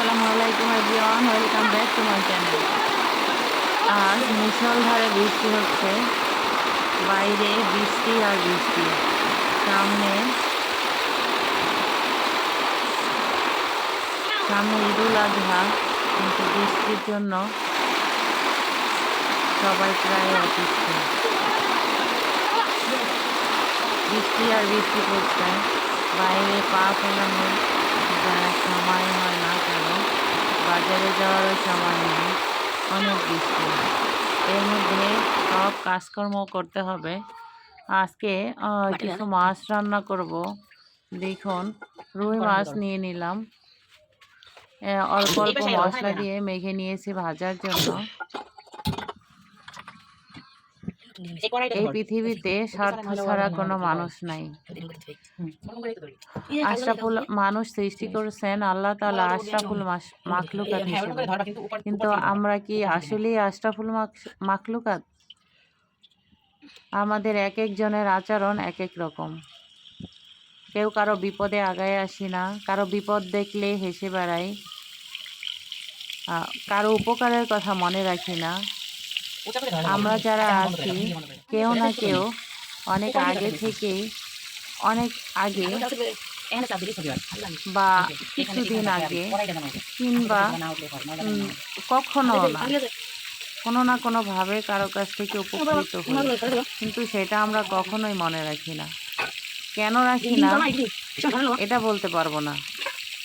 আসসালামু আলাইকুম everyone, welcome back to my channel. আজ মুষলধারে বৃষ্টি হচ্ছে, বাইরে বৃষ্টি আর বৃষ্টি। সামনে সামনে ঈদুল আজহা, কিন্তু বৃষ্টির জন্য সবাই প্রায় অসুস্থ। বৃষ্টি আর বৃষ্টি পড়ছে, বাইরে পা ফেলানোর সময় হয় না, কারণ বাজারে যাওয়ারও সময় নেই, অনেক বৃষ্টি। এর মধ্যে সব কাজকর্ম করতে হবে। আজকে কিছু মাছ রান্না করব। দেখুন, রুই মাছ নিয়ে নিলাম, অল্প অল্প মশলা দিয়ে মেখে নিয়েছি ভাজার জন্য। এই পৃথিবীতে স্বার্থ ছাড়া কোনো মানুষ নাই। আশরাফুল মানুষ সৃষ্টি করেছেন আল্লাহ তাআলা আশরাফুল মাখলুকাত হিসেবে, কিন্তু আমরা কি আসলেই আশরাফুল মাখলুকাত? আমাদের এক একজনের আচরণ এক এক রকম। কেউ কারো বিপদে আগায় আসি না, কারো বিপদ দেখলে হেসে বেড়াই, কারো উপকারের কথা মনে রাখি না। আমরা যারা আছি, কেউ না কেউ অনেক আগে থেকেই, অনেক আগে বা কিছুদিন আগে, কিংবা কখনো না, কোনো না কোনোভাবে কারো কাছ থেকে উপকৃত হই, কিন্তু সেটা আমরা কখনোই মনে রাখি না। কেন রাখি না এটা বলতে পারবো না,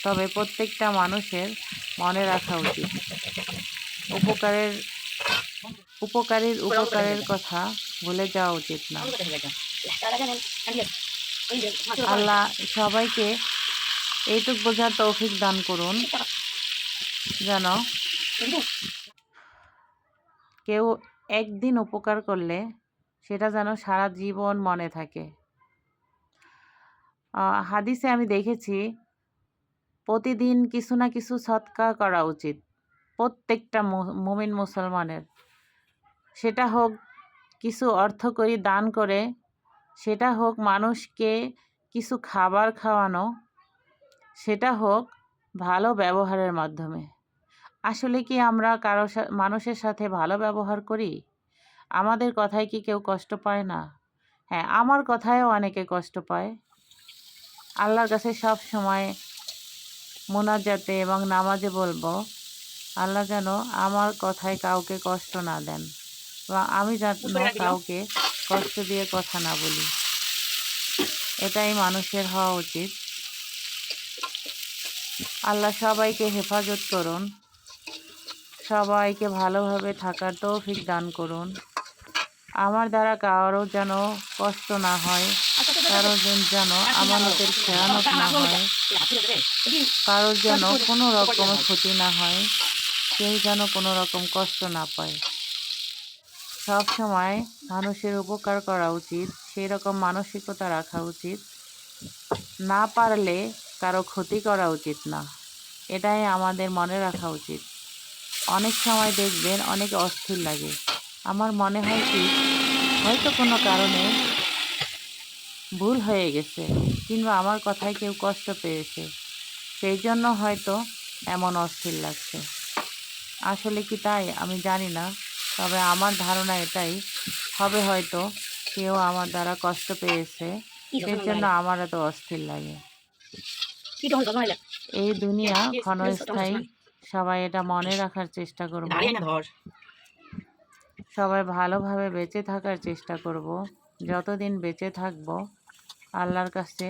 তবে প্রত্যেকটা মানুষের মনে রাখা উচিত। উপকারের কথা ভুলে যাওয়া উচিত না। আল্লাহ সবাইকে এইটুক বোঝার তৌফিক দান করুন, যেন কেউ একদিন উপকার করলে সেটা যেন সারা জীবন মনে থাকে। হাদিসে আমি দেখেছি, প্রতিদিন কিছু না কিছু সদকা করা উচিত প্রত্যেকটা মুমিন মুসলমানের। সেটা হোক কিছু অর্থকরী দান করে, সেটা হোক মানুষকে কিছু খাবার খাওয়ানো, সেটা হোক ভালো ব্যবহারের মাধ্যমে। আসলে কি আমরা কারো মানুষের সাথে ভালো ব্যবহার করি? আমাদের কথায় কি কেউ কষ্ট পায় না? হ্যাঁ, আমার কথায়ও অনেকে কষ্ট পায়। আল্লাহর কাছে সব সময় মোনাজাতে এবং নামাজে বলবো, আল্লাহ যেন আমার কথায় কাউকে কষ্ট না দেন, বা আমি যেন কাউকে কষ্ট দিয়ে কথা না বলি। এটাই মানুষের হওয়া উচিত। আল্লাহ সবাইকে হেফাজত করুন, সবাইকে ভালোভাবে থাকার তৌফিক দান করুন। আমার দ্বারা কারো যেন কষ্ট না হয়, কারোর যেন আমানতের খেয়ানত না হয়, কারোর যেন কোনো রকম ক্ষতি না হয়, কেউ যেন কোনো রকম কষ্ট না পায়। সব সময় মানুষের উপকার করা উচিত, সেই রকম মানসিকতা রাখা উচিত। না পারলে কারো ক্ষতি করা উচিত না, এটাই আমাদের মনে রাখা উচিত। অনেক সময় দেখবেন অনেক অস্থির লাগে। আমার মনে হয় কি, হয়তো কোনো কারণে ভুল হয়ে গেছে, কিংবা আমার কথায় কেউ কষ্ট পেয়েছে, সেই জন্য হয়তো এমন অস্থির লাগছে। আসলে কি তাই আমি জানি না, তবে আমার ধারণা এটাই হবে, হয়তো কেউ আমার দ্বারা কষ্ট পেয়েছে, এর জন্য আমার এত অস্থির লাগে। এই দুনিয়া ক্ষণস্থায়ী, সবাই এটা মনে রাখার চেষ্টা করব। সবাই ভালোভাবে বেঁচে থাকার চেষ্টা করব। যতদিন বেঁচে থাকব, আল্লাহর কাছে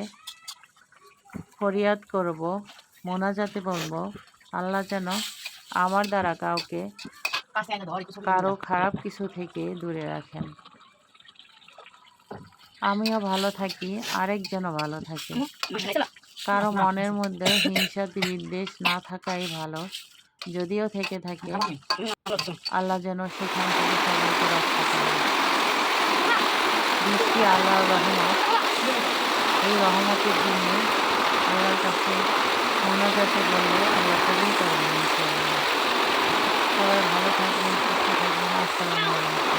ফরিয়াদ করব, মোনাজাতে বলবো, আল্লাহ যেন আমার দ্বারা কারো খারাপ কিছু থেকে দূরে রাখেন। আমিও ভালো থাকি, আরেকজনও ভালো থাকে। কারো মনের মধ্যে হিংসা বিদ্বেষ না থাকাই ভালো। যদিও থেকে থাকে, আল্লাহ যেন সেখান থেকে সবাইকে রক্ষা করেন। বৃষ্টি আল্লাহর রহমত, এই রহমতের জন্য আল্লাহর কাছে মোনাজাতে বললে আল্লাহ কবুল করবেন ইনশাআল্লাহ। সবাই ভালো থাকবেন, সুস্থ থাকবেন। আসসালামু আলাইকুম।